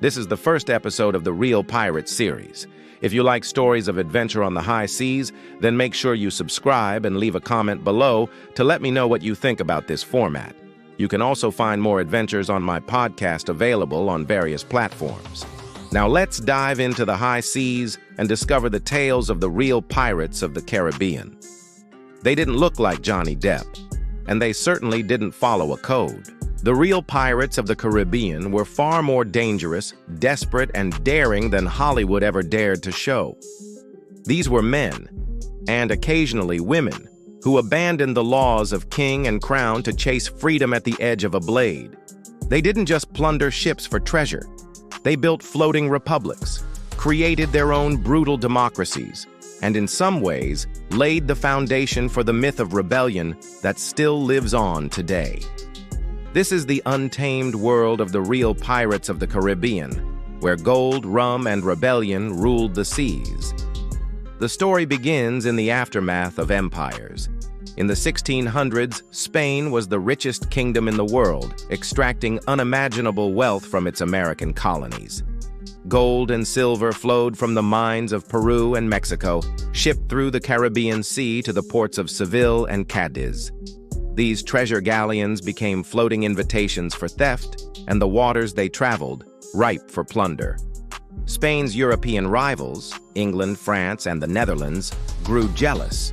This is the first episode of the Real Pirates series. If you like stories of adventure on the high seas, then make sure you subscribe and leave a comment below to let me know what you think about this format. You can also find more adventures on my podcast available on various platforms. Now let's dive into the high seas and discover the tales of the real pirates of the Caribbean. They didn't look like Johnny Depp, and they certainly didn't follow a code. The real pirates of the Caribbean were far more dangerous, desperate, and daring than Hollywood ever dared to show. These were men, and occasionally women, who abandoned the laws of king and crown to chase freedom at the edge of a blade. They didn't just plunder ships for treasure. They built floating republics, created their own brutal democracies, and in some ways laid the foundation for the myth of rebellion that still lives on today. This is the untamed world of the real pirates of the Caribbean, where gold, rum, and rebellion ruled the seas. The story begins in the aftermath of empires. In the 1600s, Spain was the richest kingdom in the world, extracting unimaginable wealth from its American colonies. Gold and silver flowed from the mines of Peru and Mexico, shipped through the Caribbean Sea to the ports of Seville and Cadiz. These treasure galleons became floating invitations for theft, and the waters they traveled, ripe for plunder. Spain's European rivals, England, France, and the Netherlands, grew jealous.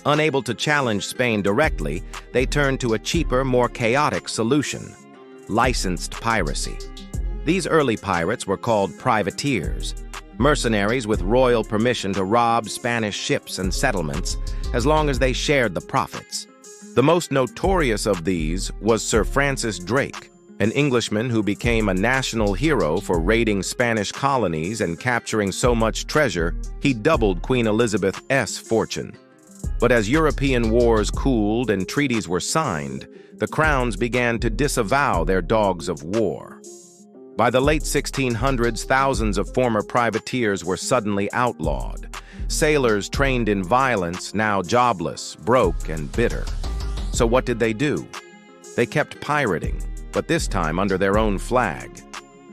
Unable to challenge Spain directly, they turned to a cheaper, more chaotic solution: licensed piracy. These early pirates were called privateers, mercenaries with royal permission to rob Spanish ships and settlements as long as they shared the profits. The most notorious of these was Sir Francis Drake, an Englishman who became a national hero for raiding Spanish colonies and capturing so much treasure he doubled Queen Elizabeth's fortune. But as European wars cooled and treaties were signed, the crowns began to disavow their dogs of war. By the late 1600s, thousands of former privateers were suddenly outlawed. Sailors trained in violence, now jobless, broke, and bitter. So what did they do? They kept pirating, but this time under their own flag.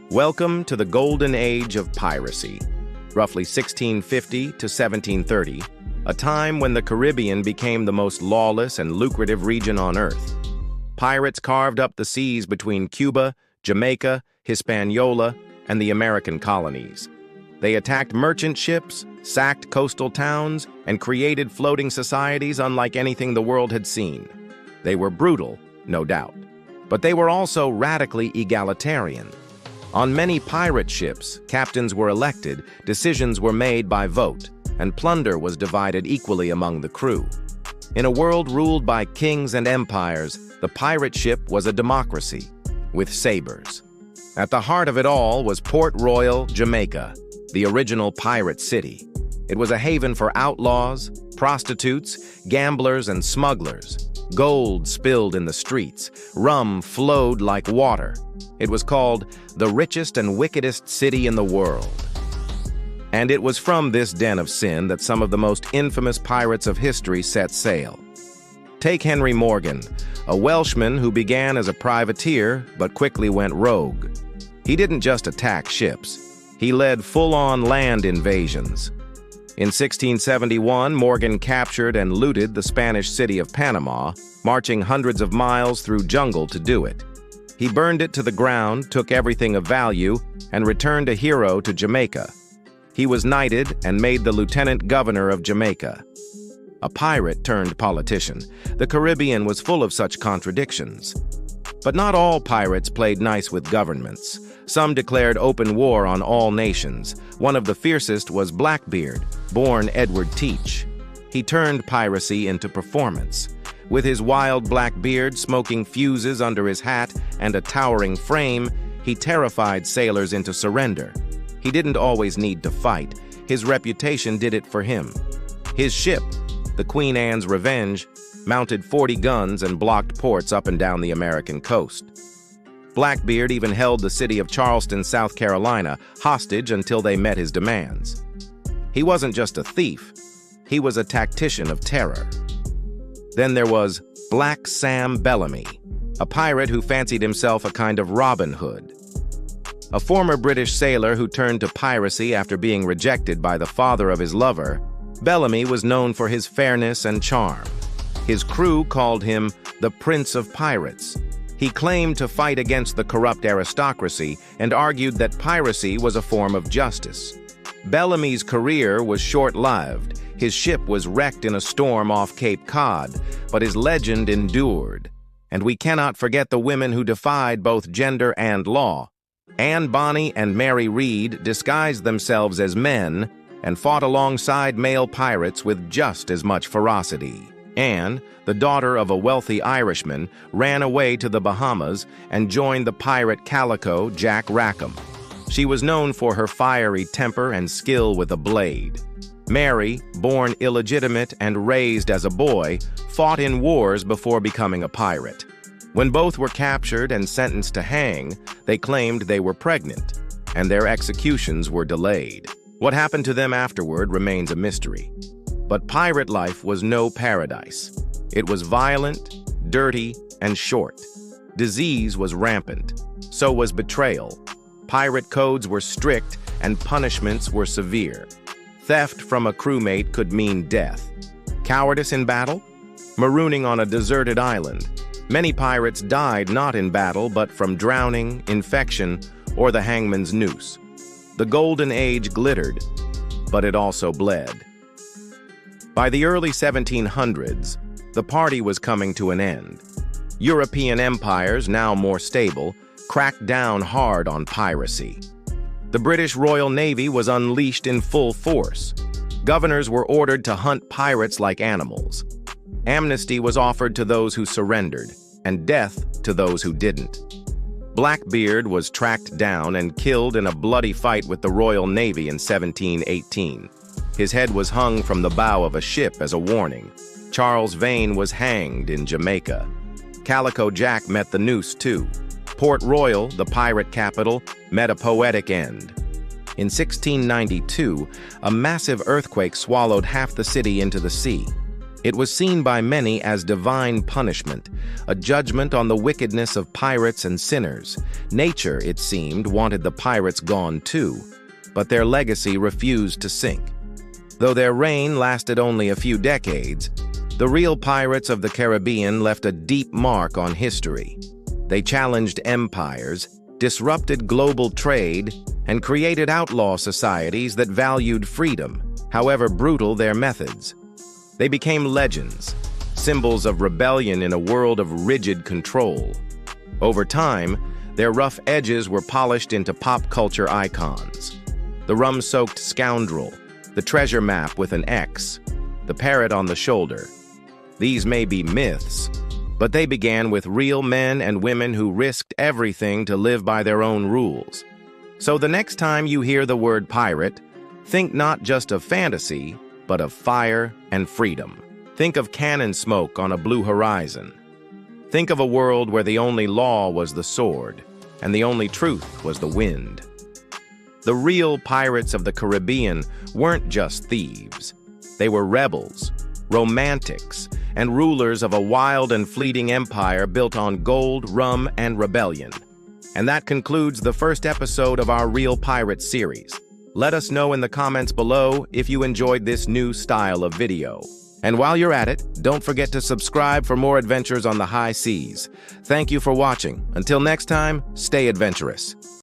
Welcome to the golden age of piracy, roughly 1650 to 1730, a time when the Caribbean became the most lawless and lucrative region on Earth. Pirates carved up the seas between Cuba, Jamaica, Hispaniola, and the American colonies. They attacked merchant ships, sacked coastal towns, and created floating societies unlike anything the world had seen. They were brutal, no doubt, but they were also radically egalitarian. On many pirate ships, captains were elected, decisions were made by vote, and plunder was divided equally among the crew. In a world ruled by kings and empires, the pirate ship was a democracy, with sabers. At the heart of it all was Port Royal, Jamaica, the original pirate city. It was a haven for outlaws, prostitutes, gamblers, and smugglers. Gold spilled in the streets. Rum flowed like water. It was called the richest and wickedest city in the world. And it was from this den of sin that some of the most infamous pirates of history set sail. Take Henry Morgan, a Welshman who began as a privateer but quickly went rogue. He didn't just attack ships. He led full-on land invasions. In 1671, Morgan captured and looted the Spanish city of Panama, marching hundreds of miles through jungle to do it. He burned it to the ground, took everything of value, and returned a hero to Jamaica. He was knighted and made the lieutenant governor of Jamaica. A pirate turned politician, the Caribbean was full of such contradictions. But not all pirates played nice with governments. Some declared open war on all nations. One of the fiercest was Blackbeard, born Edward Teach. He turned piracy into performance. With his wild black beard, smoking fuses under his hat, and a towering frame, he terrified sailors into surrender. He didn't always need to fight. His reputation did it for him. His ship, the Queen Anne's Revenge, mounted 40 guns and blocked ports up and down the American coast. Blackbeard even held the city of Charleston, South Carolina, hostage until they met his demands. He wasn't just a thief, he was a tactician of terror. Then there was Black Sam Bellamy, a pirate who fancied himself a kind of Robin Hood. A former British sailor who turned to piracy after being rejected by the father of his lover, Bellamy was known for his fairness and charm. His crew called him the Prince of Pirates. He claimed to fight against the corrupt aristocracy and argued that piracy was a form of justice. Bellamy's career was short-lived. His ship was wrecked in a storm off Cape Cod, but his legend endured. And we cannot forget the women who defied both gender and law. Anne Bonny and Mary Read disguised themselves as men and fought alongside male pirates with just as much ferocity. Anne, the daughter of a wealthy Irishman, ran away to the Bahamas and joined the pirate calico Jack Rackham. She was known for her fiery temper and skill with a blade. Mary, born illegitimate and raised as a boy, fought in wars before becoming a pirate. When both were captured and sentenced to hang, they claimed they were pregnant, and their executions were delayed. What happened to them afterward remains a mystery. But pirate life was no paradise. It was violent, dirty, and short. Disease was rampant. So was betrayal. Pirate codes were strict and punishments were severe. Theft from a crewmate could mean death. Cowardice in battle? Marooning on a deserted island. Many pirates died not in battle but from drowning, infection, or the hangman's noose. The golden age glittered, but it also bled. By the early 1700s, the party was coming to an end. European empires, now more stable, cracked down hard on piracy. The British Royal Navy was unleashed in full force. Governors were ordered to hunt pirates like animals. Amnesty was offered to those who surrendered, and death to those who didn't. Blackbeard was tracked down and killed in a bloody fight with the Royal Navy in 1718. His head was hung from the bow of a ship as a warning. Charles Vane was hanged in Jamaica. Calico Jack met the noose too. Port Royal, the pirate capital, met a poetic end. In 1692, a massive earthquake swallowed half the city into the sea. It was seen by many as divine punishment, a judgment on the wickedness of pirates and sinners. Nature, it seemed, wanted the pirates gone too, but their legacy refused to sink. Though their reign lasted only a few decades, the real pirates of the Caribbean left a deep mark on history. They challenged empires, disrupted global trade, and created outlaw societies that valued freedom, however brutal their methods. They became legends, symbols of rebellion in a world of rigid control. Over time, their rough edges were polished into pop culture icons. The rum-soaked scoundrel, the treasure map with an X, the parrot on the shoulder. These may be myths, but they began with real men and women who risked everything to live by their own rules. So the next time you hear the word pirate, think not just of fantasy, but of fire and freedom. Think of cannon smoke on a blue horizon. Think of a world where the only law was the sword, and the only truth was the wind. The real pirates of the Caribbean weren't just thieves. They were rebels, romantics, and rulers of a wild and fleeting empire built on gold, rum, and rebellion. And that concludes the first episode of our Real Pirates series. Let us know in the comments below if you enjoyed this new style of video. And while you're at it, don't forget to subscribe for more adventures on the high seas. Thank you for watching. Until next time, stay adventurous.